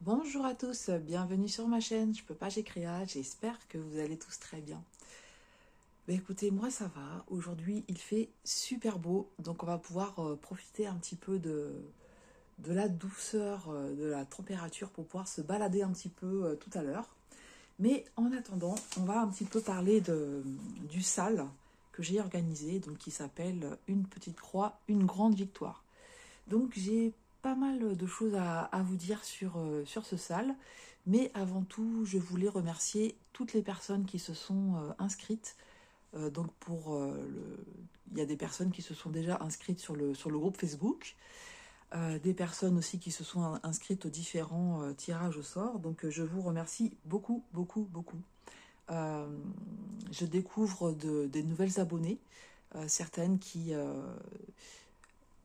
Bonjour à tous, bienvenue sur ma chaîne, je peux pas j'ai créa, j'espère que vous allez tous très bien. Écoutez, moi ça va, aujourd'hui il fait super beau, donc on va pouvoir profiter un petit peu de la douceur, de la température pour pouvoir se balader un petit peu tout à l'heure. Mais en attendant, on va un petit peu parler du SAL que j'ai organisé, donc qui s'appelle Une petite croix, une grande victoire. Donc j'ai pas mal de choses à vous dire sur ce SAL, mais avant tout, je voulais remercier toutes les personnes qui se sont inscrites. Donc il y a des personnes qui se sont déjà inscrites sur le groupe Facebook, des personnes aussi qui se sont inscrites aux différents tirages au sort. Donc je vous remercie beaucoup, beaucoup, beaucoup. Euh, je découvre des nouvelles abonnées, certaines qui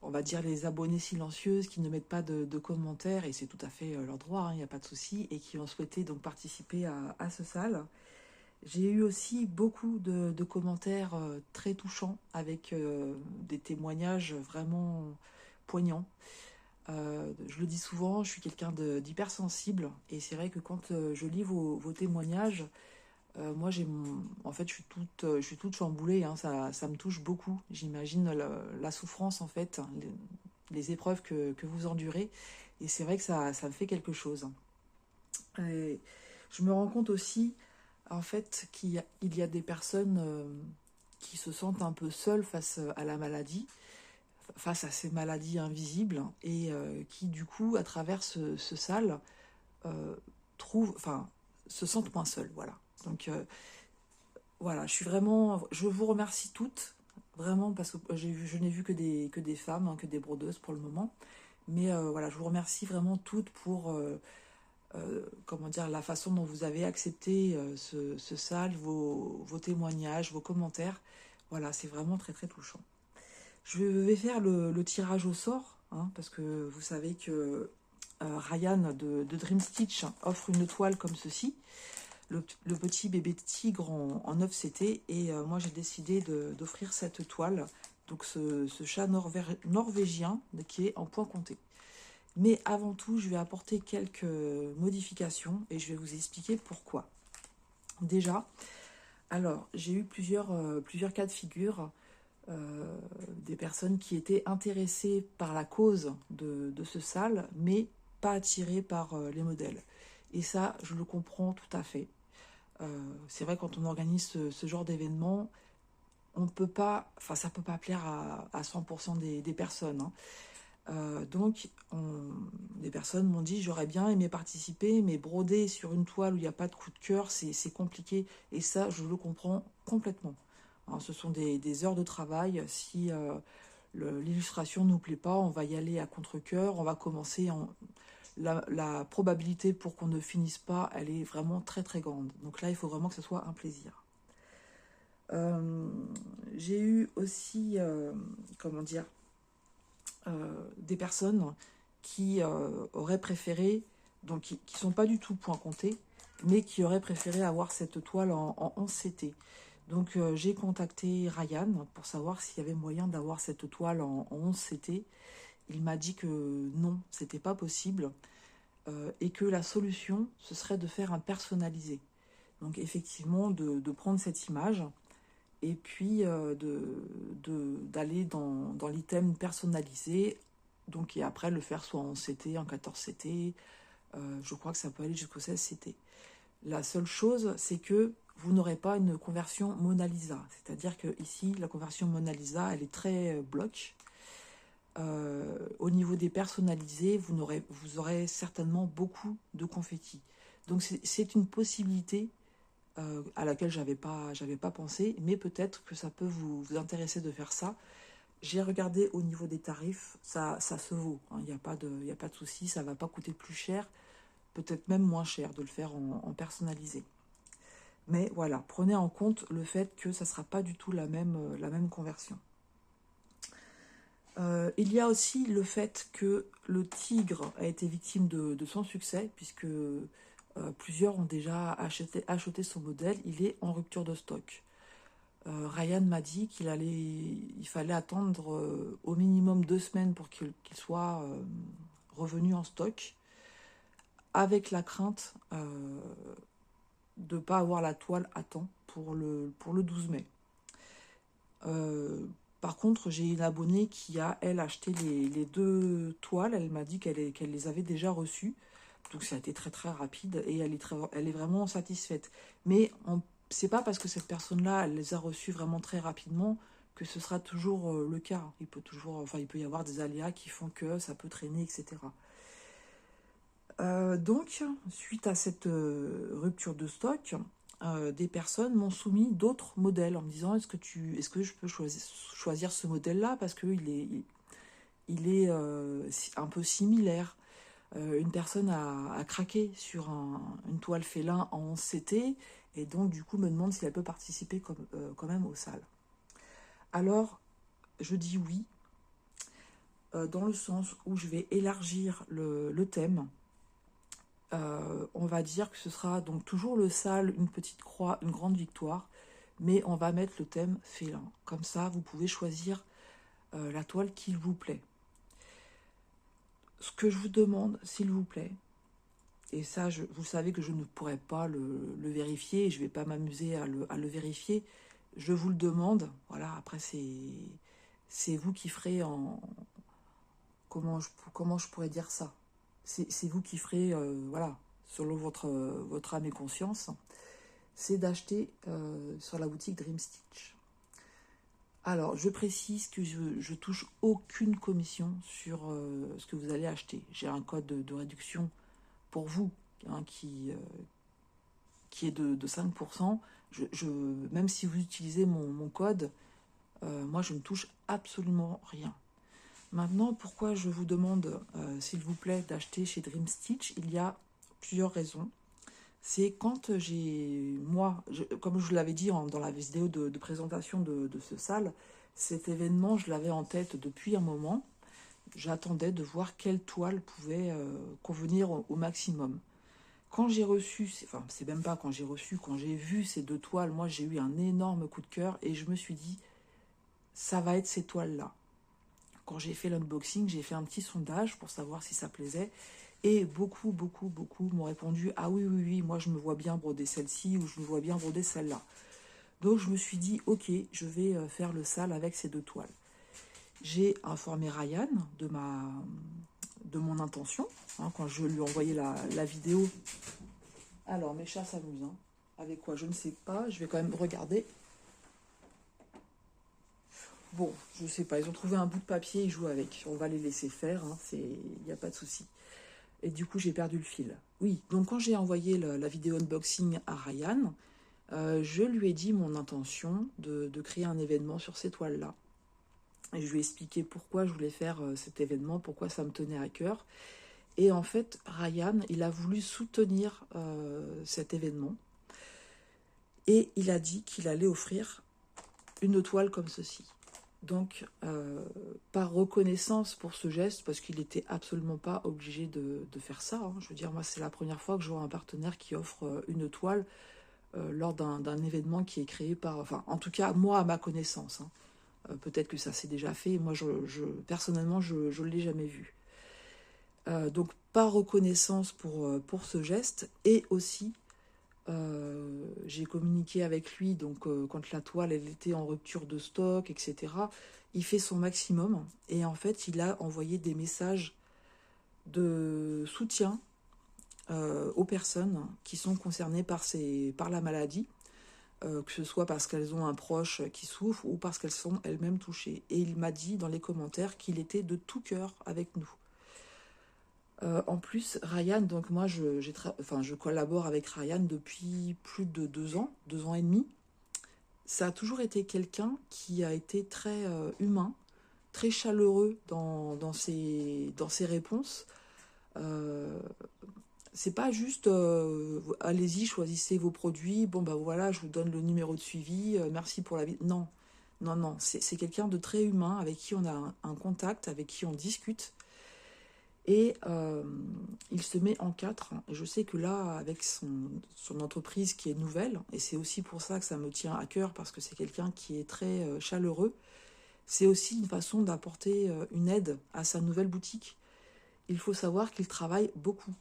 on va dire les abonnés silencieuses qui ne mettent pas de commentaires, et c'est tout à fait leur droit, il n'y a pas de souci, et qui ont souhaité donc participer à ce SAL. J'ai eu aussi beaucoup de commentaires très touchants avec des témoignages vraiment poignants. Je le dis souvent, je suis quelqu'un d'hypersensible, et c'est vrai que quand je lis vos témoignages, moi, en fait, je suis toute chamboulée, hein, ça me touche beaucoup. J'imagine la souffrance, en fait, les épreuves que vous endurez. Et c'est vrai que ça me fait quelque chose. Et je me rends compte aussi, en fait, qu'il y a des personnes qui se sentent un peu seules face à la maladie, face à ces maladies invisibles, et qui, du coup, à travers ce sale, euh, enfin, se sentent moins seules, voilà. Donc, voilà, je vous remercie toutes, vraiment, parce que je n'ai vu que des femmes, hein, que des brodeuses pour le moment. Mais voilà, je vous remercie vraiment toutes pour, comment dire, la façon dont vous avez accepté ce SAL, vos témoignages, vos commentaires. Voilà, c'est vraiment très très touchant. Je vais faire le tirage au sort, hein, parce que vous savez que Ryan de Dream Stitch offre une toile comme ceci, le petit bébé tigre en 9 CT, et moi j'ai décidé d'offrir cette toile, donc ce chat norvégien qui est en point compté. Mais avant tout, je vais apporter quelques modifications et je vais vous expliquer pourquoi. Déjà, alors j'ai eu plusieurs cas de figure, des personnes qui étaient intéressées par la cause de ce SAL, mais pas attirées par les modèles. Et ça, je le comprends tout à fait. C'est vrai, quand on organise ce genre d'événement, on peut pas, enfin ça peut pas plaire à 100% des personnes, hein. Donc des personnes m'ont dit j'aurais bien aimé participer, mais broder sur une toile où il n'y a pas de coup de cœur, c'est compliqué. Et ça, je le comprends complètement, hein. Ce sont des heures de travail. Si l'illustration ne nous plaît pas, on va y aller à contre-cœur, on va commencer la probabilité pour qu'on ne finisse pas, elle est vraiment très très grande. Donc là, il faut vraiment que ce soit un plaisir. Euh, j'ai eu aussi, comment dire, des personnes qui auraient préféré, donc qui ne sont pas du tout point compté, mais qui auraient préféré avoir cette toile en 11 CT. Donc j'ai contacté Ryan pour savoir s'il y avait moyen d'avoir cette toile en 11 CT. Il m'a dit que non, c'était pas possible, et que la solution, ce serait de faire un personnalisé. Donc effectivement, de prendre cette image et puis d'aller dans l'item personnalisé, donc, et après le faire soit en CT, en 14 CT, je crois que ça peut aller jusqu'au 16 CT. La seule chose, c'est que vous n'aurez pas une conversion Mona Lisa. C'est-à-dire que ici, la conversion Mona Lisa, elle est très bloc. Au niveau des personnalisés, vous aurez certainement beaucoup de confettis. Donc c'est une possibilité à laquelle j'avais pas pensé, mais peut-être que ça peut vous intéresser de faire ça. J'ai regardé au niveau des tarifs, ça se vaut, hein, il y a pas de souci, ça va pas coûter plus cher, peut-être même moins cher de le faire en personnalisé. Mais voilà, prenez en compte le fait que ça sera pas du tout la même conversion. Il y a aussi le fait que le tigre a été victime de son succès, puisque plusieurs ont déjà acheté son modèle. Il est en rupture de stock. Ryan m'a dit il fallait attendre au minimum 2 semaines pour qu'il soit revenu en stock. avec la crainte de ne pas avoir la toile à temps pour le 12 mai. Par contre, j'ai une abonnée qui a, elle, acheté les 2 toiles. Elle m'a dit qu'elle les avait déjà reçues. Donc ça a été très très rapide et elle est vraiment satisfaite. Mais c'est pas parce que cette personne-là, elle les a reçues vraiment très rapidement que ce sera toujours le cas. Il peut y avoir des aléas qui font que ça peut traîner, etc. Donc, suite à cette rupture de stock, des personnes m'ont soumis d'autres modèles en me disant est-ce que je peux choisir ce modèle-là parce qu'il est un peu similaire. Une personne a craqué sur une toile félin en 11 CT et donc du coup me demande si elle peut participer quand même aux salles. Alors, je dis oui, dans le sens où je vais élargir le thème. On va dire que ce sera donc toujours le sale, une petite croix, une grande victoire, mais on va mettre le thème félin. Comme ça, vous pouvez choisir la toile qu'il vous plaît. Ce que je vous demande, s'il vous plaît, et ça, vous savez que je ne pourrai pas le vérifier, et je ne vais pas m'amuser à le vérifier, je vous le demande, voilà, après c'est vous qui ferez comment je pourrais dire ça, c'est vous qui ferez, voilà, selon votre âme et conscience, c'est d'acheter sur la boutique Dream Stitch. Alors, je précise que je touche aucune commission sur ce que vous allez acheter. J'ai un code de réduction pour vous hein, qui est de 5%. Même si vous utilisez mon code, moi, je ne touche absolument rien. Maintenant, pourquoi je vous demande, s'il vous plaît, d'acheter chez Dream Stitch? Il y a plusieurs raisons. C'est quand comme je vous l'avais dit dans la vidéo de présentation de ce sale, cet événement, je l'avais en tête depuis un moment. J'attendais de voir quelle toile pouvait convenir au maximum. Quand j'ai reçu, enfin, c'est même pas quand j'ai reçu, quand j'ai vu ces 2 toiles, moi j'ai eu un énorme coup de cœur et je me suis dit, ça va être ces toiles-là. Quand j'ai fait l'unboxing, j'ai fait un petit sondage pour savoir si ça plaisait. Et beaucoup m'ont répondu « Ah oui, oui, oui, moi je me vois bien broder celle-ci ou je me vois bien broder celle-là. » Donc je me suis dit « Ok, je vais faire le sale avec ces 2 toiles. » J'ai informé Ryan de mon intention, hein, quand je lui ai envoyé la vidéo. Alors, mes chats s'amusent. Hein. Avec quoi? Je ne sais pas. Je vais quand même regarder. Bon, je sais pas. Ils ont trouvé un bout de papier, ils jouent avec. On va les laisser faire. Hein, il n'y a pas de souci. Et du coup, j'ai perdu le fil. Oui, donc quand j'ai envoyé la vidéo unboxing à Ryan, je lui ai dit mon intention de créer un événement sur ces toiles-là. Et je lui ai expliqué pourquoi je voulais faire cet événement, pourquoi ça me tenait à cœur. Et en fait, Ryan, il a voulu soutenir cet événement. Et il a dit qu'il allait offrir une toile comme ceci. Donc, par reconnaissance pour ce geste, parce qu'il n'était absolument pas obligé de faire ça. Hein. Je veux dire, moi, c'est la première fois que je vois un partenaire qui offre une toile lors d'un événement qui est créé par... Enfin, en tout cas, moi, à ma connaissance. Hein. Peut-être que ça s'est déjà fait. Moi, personnellement, je ne l'ai jamais vu. Donc, par reconnaissance pour ce geste, et aussi... j'ai communiqué avec lui, donc quand la toile elle était en rupture de stock, etc. Il fait son maximum et en fait il a envoyé des messages de soutien aux personnes qui sont concernées par la maladie, que ce soit parce qu'elles ont un proche qui souffre ou parce qu'elles sont elles-mêmes touchées. Et il m'a dit dans les commentaires qu'il était de tout cœur avec nous. En plus, Ryan, donc moi, je collabore avec Ryan depuis plus de 2 ans et demi. Ça a toujours été quelqu'un qui a été très humain, très chaleureux dans ses réponses. C'est pas juste allez-y, choisissez vos produits, bon ben voilà, je vous donne le numéro de suivi, merci pour la vie. Non, non, non, c'est quelqu'un de très humain avec qui on a un contact, avec qui on discute. Et il se met en 4. Je sais que là, avec son entreprise qui est nouvelle, et c'est aussi pour ça que ça me tient à cœur, parce que c'est quelqu'un qui est très chaleureux, c'est aussi une façon d'apporter une aide à sa nouvelle boutique. Il faut savoir qu'il travaille beaucoup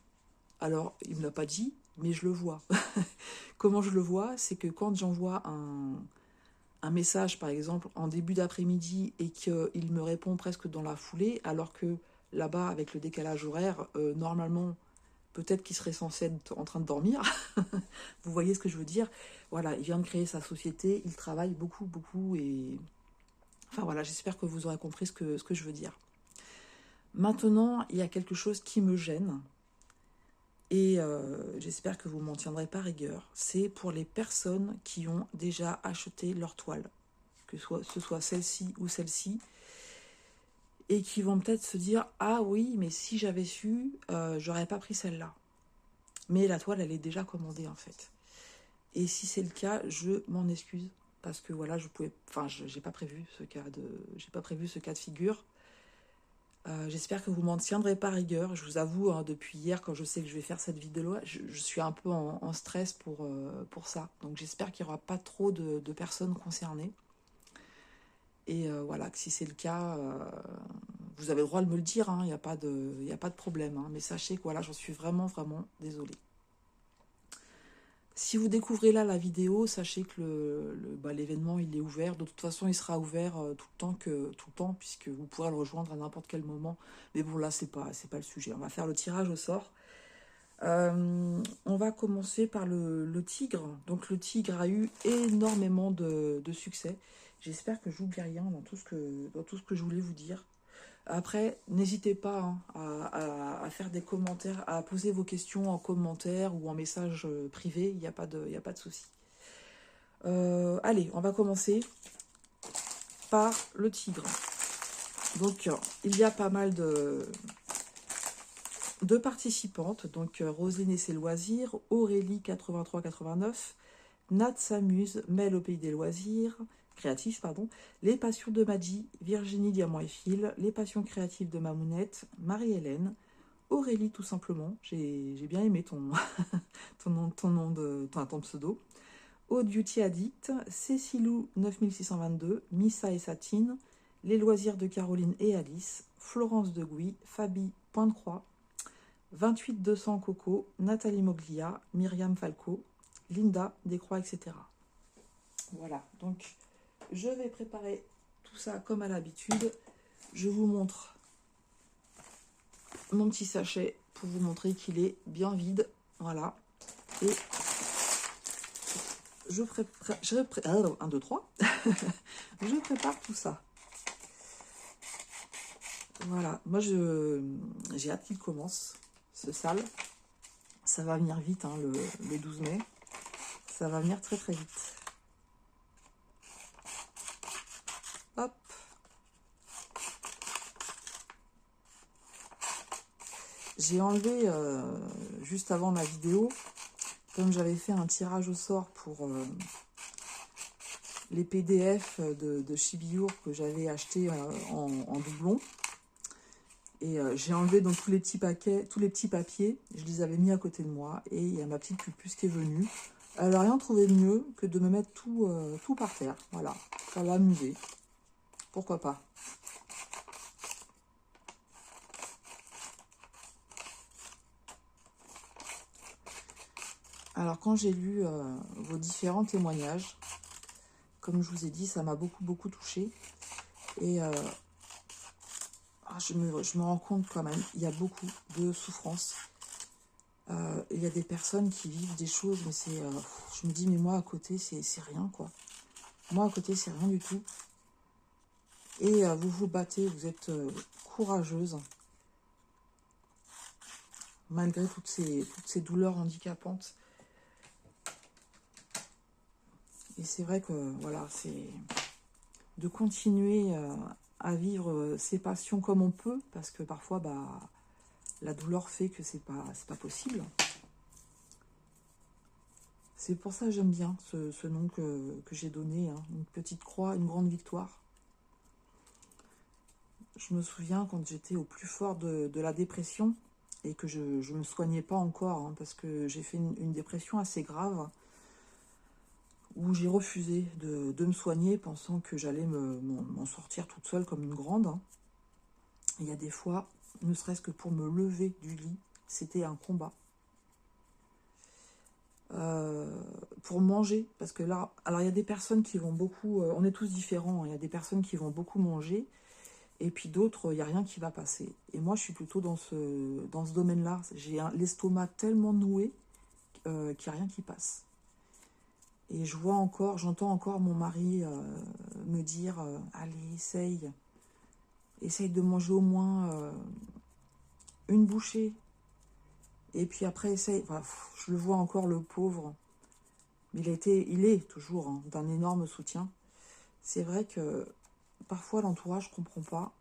Alors, il ne me l'a pas dit, mais je le vois. Comment je le vois? C'est que quand j'envoie un message, par exemple, en début d'après-midi et qu'il me répond presque dans la foulée, alors que là-bas, avec le décalage horaire, normalement, peut-être qu'il serait censé être en train de dormir. Vous voyez ce que je veux dire? Voilà, il vient de créer sa société, il travaille beaucoup, beaucoup, et... Enfin voilà, j'espère que vous aurez compris ce que je veux dire. Maintenant, il y a quelque chose qui me gêne, et j'espère que vous m'en tiendrez pas rigueur. C'est pour les personnes qui ont déjà acheté leur toile, que ce soit celle-ci ou celle-ci, et qui vont peut-être se dire « Ah oui, mais si j'avais su, j'aurais pas pris celle-là. » Mais la toile, elle est déjà commandée en fait. Et si c'est le cas, je m'en excuse. Parce que voilà, j'ai pas prévu ce cas de figure. J'espère que vous m'en tiendrez pas rigueur. Je vous avoue, hein, depuis hier, quand je sais que je vais faire cette vidéo, je suis un peu en stress pour ça. Donc j'espère qu'il n'y aura pas trop de personnes concernées. Et voilà, que si c'est le cas, vous avez le droit de me le dire, hein, il n'y a pas de problème. Hein, mais sachez que voilà, j'en suis vraiment, vraiment désolée. Si vous découvrez là la vidéo, sachez que l'événement il est ouvert. De toute façon, il sera ouvert tout le temps, puisque vous pourrez le rejoindre à n'importe quel moment. Mais bon, là, c'est pas le sujet. On va faire le tirage au sort. On va commencer par le tigre. Donc le tigre a eu énormément de succès. J'espère que j'oublie rien dans tout ce que je voulais vous dire. Après, n'hésitez pas, hein, à faire des commentaires, à poser vos questions en commentaire ou en message privé, il n'y a pas de souci. Allez, on va commencer par le tigre. Donc, il y a pas mal de participantes. Donc, Roselyne et ses loisirs, Aurélie 83-89, Nat s'amuse, Mel au pays des loisirs, créatifs, pardon, Les passions de Madji, Virginie Diamant et Fil, Les passions créatives de Mamounette, Marie-Hélène, Aurélie tout simplement, j'ai bien aimé ton pseudo, Aude Beauty Addict, Cécilou 9622, Missa et Satine, Les loisirs de Caroline et Alice, Florence de Gouy, Fabi Point de Croix, 28200 Coco, Nathalie Moglia, Myriam Falco, Linda Descroix, etc. Voilà, donc je vais préparer tout ça comme à l'habitude. Je vous montre mon petit sachet pour vous montrer qu'il est bien vide. Voilà. Et je prépare... 1, 2, 3. Je prépare tout ça. Voilà. Moi, j'ai hâte qu'il commence, ce sale. Ça va venir vite, hein, le 12 mai. Ça va venir très, très vite. Hop. J'ai enlevé, juste avant la vidéo, comme j'avais fait un tirage au sort pour les PDF de Chibiur que j'avais acheté en doublon. Et j'ai enlevé donc tous les petits papiers, je les avais mis à côté de moi. Et il y a ma petite pupuce qui est venue. Elle n'a rien trouvé de mieux que de me mettre tout par terre. Voilà, ça l'a amusé. Pourquoi pas. Alors, quand j'ai lu vos différents témoignages, comme je vous ai dit, ça m'a beaucoup, beaucoup touchée. Et je me rends compte quand même, il y a beaucoup de souffrance. Il y a des personnes qui vivent des choses, mais c'est... je me dis, mais moi, à côté, c'est rien, quoi. Moi, à côté, c'est rien du tout. Et vous vous battez, vous êtes courageuse. Malgré toutes ces douleurs handicapantes. Et c'est vrai que, voilà, c'est de continuer à vivre ses passions comme on peut, parce que parfois, bah, la douleur fait que c'est pas possible. C'est pour ça que j'aime bien ce nom que j'ai donné, hein, une petite croix, une grande victoire. Je me souviens quand j'étais au plus fort de la dépression, et que je ne me soignais pas encore, hein, parce que j'ai fait une dépression assez grave, où j'ai refusé de me soigner, pensant que j'allais m'en sortir toute seule comme une grande. Hein. Il y a des fois, ne serait-ce que pour me lever du lit, c'était un combat. pour manger. Parce que là, alors il y a des personnes qui vont beaucoup, on est tous différents, hein, il y a des personnes qui vont beaucoup manger, et puis d'autres, il n'y a rien qui va passer. Et moi, je suis plutôt dans ce domaine-là. J'ai l'estomac tellement noué qu'il n'y a rien qui passe. Et je vois encore, j'entends encore mon mari me dire allez, essaye de manger au moins une bouchée. Et puis après, essaye. Enfin, je le vois encore, le pauvre. Il est toujours hein, d'un énorme soutien. C'est vrai que parfois l'entourage ne comprend pas.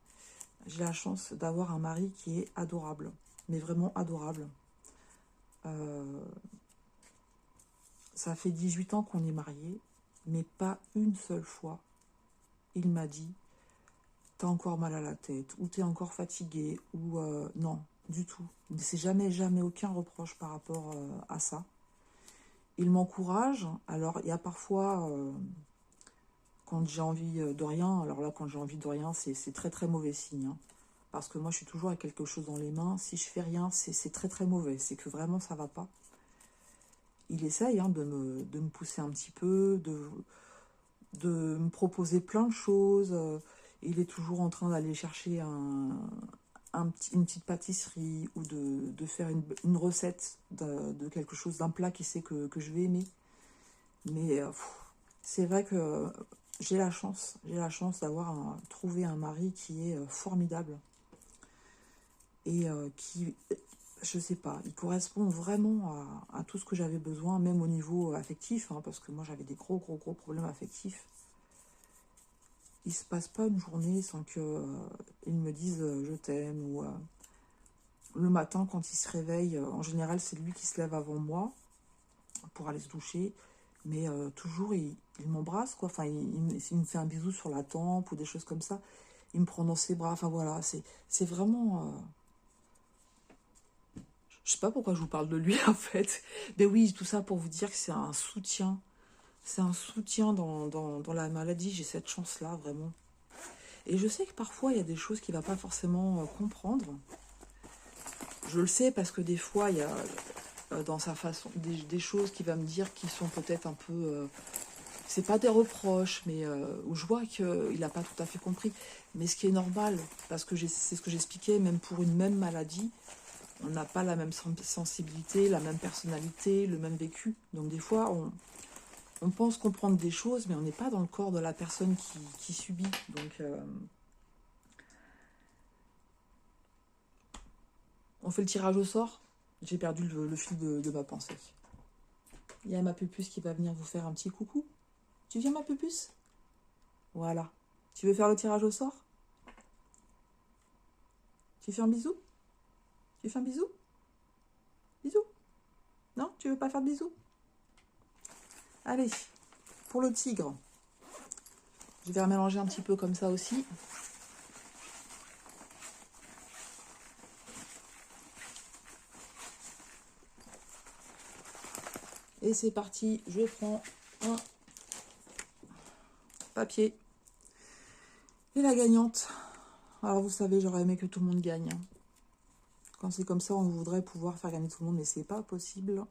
J'ai la chance d'avoir un mari qui est adorable, mais vraiment adorable. Ça fait 18 ans qu'on est mariés, mais pas une seule fois, il m'a dit « T'as encore mal à la tête » ou « T'es encore fatigué » ou non, du tout. C'est jamais, jamais aucun reproche par rapport à ça. Il m'encourage. Alors, il y a parfois, quand j'ai envie de rien, alors là, quand j'ai envie de rien, c'est très, très mauvais signe. Hein, parce que moi, je suis toujours avec quelque chose dans les mains. Si je fais rien, c'est très, très mauvais. C'est que vraiment, ça va pas. Il essaye hein, de me pousser un petit peu, de me proposer plein de choses. Il est toujours en train d'aller chercher une petite pâtisserie ou de faire une recette de quelque chose, d'un plat qu'il sait que je vais aimer. Mais c'est vrai que j'ai la chance d'avoir trouvé un mari qui est formidable et qui, je sais pas, il correspond vraiment à tout ce que j'avais besoin, même au niveau affectif, hein, parce que moi j'avais des gros problèmes affectifs. Il se passe pas une journée sans que il me dise je t'aime ou le matin quand il se réveille, en général c'est lui qui se lève avant moi pour aller se doucher, mais toujours il m'embrasse quoi, enfin il me fait un bisou sur la tempe ou des choses comme ça, il me prend dans ses bras, enfin voilà, c'est vraiment je sais pas pourquoi je vous parle de lui en fait, mais oui, tout ça pour vous dire que c'est un soutien. C'est un soutien dans la maladie, j'ai cette chance-là, vraiment. Et je sais que parfois, il y a des choses qu'il ne va pas forcément comprendre. Je le sais parce que des fois, il y a dans sa façon des choses qu'il va me dire qui sont peut-être un peu... c'est pas des reproches, mais où je vois qu'il n'a pas tout à fait compris. Mais ce qui est normal, parce que c'est ce que j'expliquais, même pour une même maladie, on n'a pas la même sensibilité, la même personnalité, le même vécu. Donc des fois, on pense comprendre des choses, mais on n'est pas dans le corps de la personne qui subit. Donc, on fait le tirage au sort. J'ai perdu le fil de ma pensée. Il y a ma pupuce qui va venir vous faire un petit coucou. Tu viens, ma pupuce? Voilà. Tu veux faire le tirage au sort? Tu fais un bisou? Tu fais un bisou? Bisou? Non? Tu veux pas faire de bisou? Allez, pour le tigre. Je vais mélanger un petit peu comme ça aussi. Et c'est parti, je prends un papier. Et la gagnante. Alors vous savez, j'aurais aimé que tout le monde gagne. Quand c'est comme ça, on voudrait pouvoir faire gagner tout le monde, mais c'est pas possible.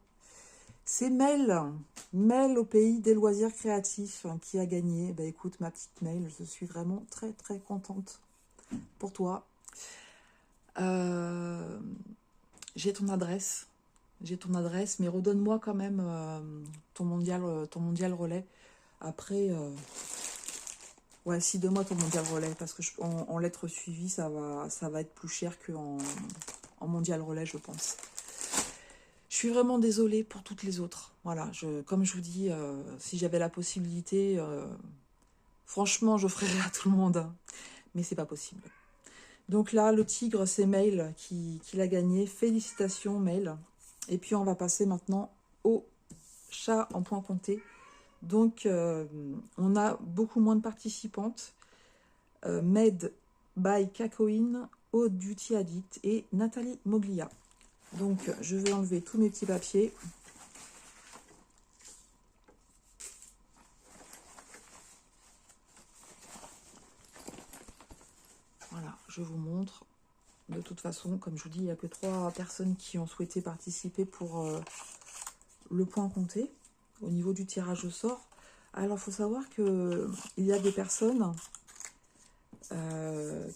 C'est Mel. Mel au pays des loisirs créatifs qui a gagné. Bah écoute, ma petite Mel, je suis vraiment très très contente pour toi. J'ai ton adresse. J'ai ton adresse, mais redonne-moi quand même ton mondial relais. Après, ouais, si, donne-moi ton mondial relais, parce que en lettres suivies, ça va être plus cher qu'en en mondial relais, je pense. Je suis vraiment désolée pour toutes les autres. Voilà, comme je vous dis, si j'avais la possibilité, franchement, j'offrirais à tout le monde. Hein. Mais c'est pas possible. Donc là, le tigre, c'est Mail qui l'a gagné. Félicitations, Mail. Et puis, on va passer maintenant au chat en point compté. Donc, on a beaucoup moins de participantes. Med by Cacoine, Aude Duty Addict et Nathalie Moglia. Donc, je vais enlever tous mes petits papiers. Voilà, je vous montre. De toute façon, comme je vous dis, il n'y a que 3 personnes qui ont souhaité participer pour le point compté au niveau du tirage au sort. Alors, il faut savoir que il y a des personnes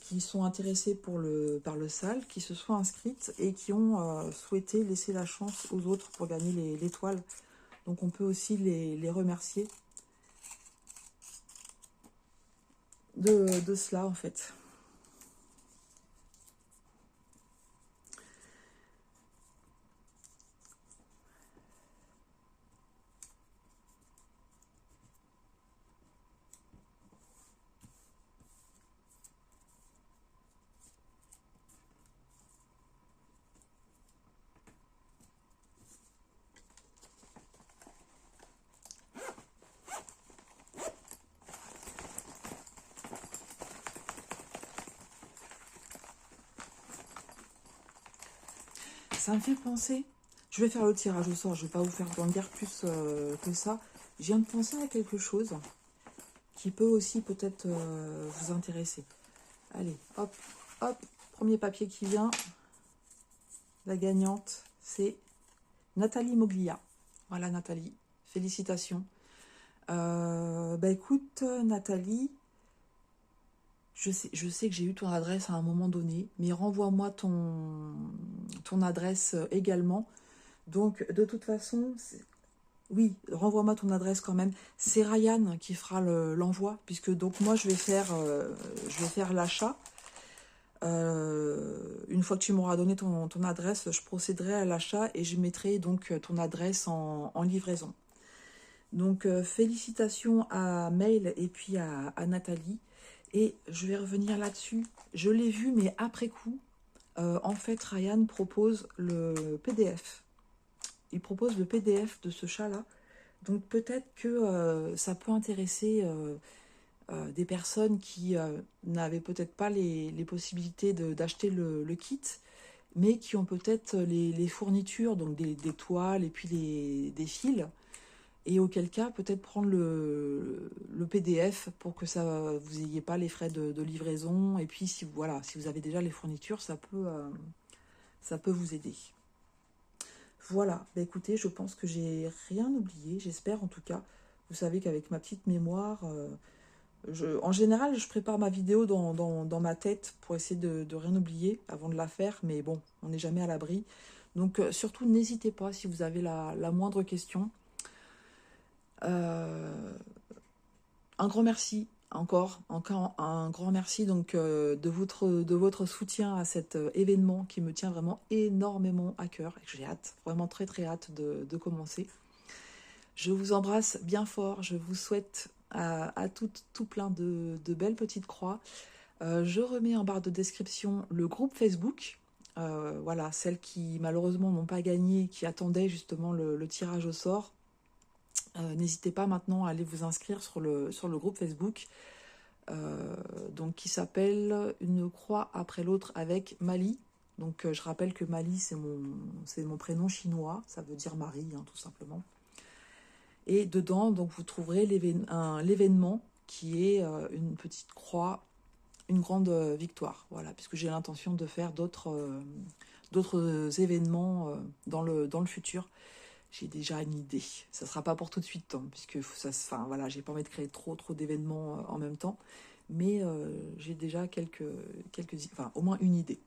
qui sont intéressées par le SAL, qui se sont inscrites et qui ont souhaité laisser la chance aux autres pour gagner l'étoile. Donc, on peut aussi les remercier de cela, en fait. Ça me fait penser, je vais faire le tirage au sort, je ne vais pas vous faire en dire plus que ça. Je viens de penser à quelque chose qui peut aussi peut-être vous intéresser. Allez, hop, hop, premier papier qui vient. La gagnante, c'est Nathalie Moglia. Voilà Nathalie, félicitations. Bah écoute Nathalie, je sais que j'ai eu ton adresse à un moment donné, mais renvoie-moi ton adresse également. Donc, de toute façon, oui, renvoie-moi ton adresse quand même. C'est Ryan qui fera l'envoi, puisque donc moi, je vais faire l'achat. Une fois que tu m'auras donné ton adresse, je procéderai à l'achat et je mettrai donc ton adresse en livraison. Donc, félicitations à Mail et puis à Nathalie. Et je vais revenir là-dessus. Je l'ai vu, mais après coup, en fait, Ryan propose le PDF. Il propose le PDF de ce chat-là. Donc, peut-être que ça peut intéresser des personnes qui n'avaient peut-être pas les possibilités d'acheter le kit, mais qui ont peut-être les fournitures, donc des toiles et puis des fils. Et auquel cas, peut-être prendre le PDF pour que vous n'ayez pas les frais de livraison. Et puis, si vous avez déjà les fournitures, ça peut vous aider. Voilà, bah écoutez, je pense que j'ai rien oublié, j'espère en tout cas. Vous savez qu'avec ma petite mémoire, en général, je prépare ma vidéo dans ma tête pour essayer de rien oublier avant de la faire. Mais bon, on n'est jamais à l'abri. Donc, surtout, n'hésitez pas si vous avez la moindre question. Un grand merci encore un grand merci donc de votre soutien à cet événement qui me tient vraiment énormément à cœur et que j'ai hâte, vraiment très très hâte de commencer. Je vous embrasse bien fort, je vous souhaite à tout plein de belles petites croix. Je remets en barre de description le groupe Facebook. Voilà, celles qui malheureusement n'ont pas gagné, qui attendaient justement le tirage au sort. N'hésitez pas maintenant à aller vous inscrire sur le groupe Facebook, donc qui s'appelle Une croix après l'autre avec Mali. Donc je rappelle que Mali c'est mon prénom chinois, ça veut dire Marie hein, tout simplement. Et dedans donc vous trouverez l'événement qui est une petite croix, une grande victoire. Voilà, puisque j'ai l'intention de faire d'autres événements dans le futur. J'ai déjà une idée. Ça ne sera pas pour tout de suite, hein, puisque voilà, j'ai pas envie de créer trop d'événements en même temps. Mais j'ai déjà au moins une idée.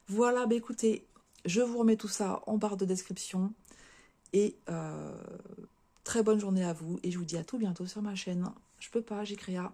Voilà, bah écoutez, je vous remets tout ça en barre de description. Et très bonne journée à vous. Et je vous dis à tout bientôt sur ma chaîne. Je peux pas, j'ai créa.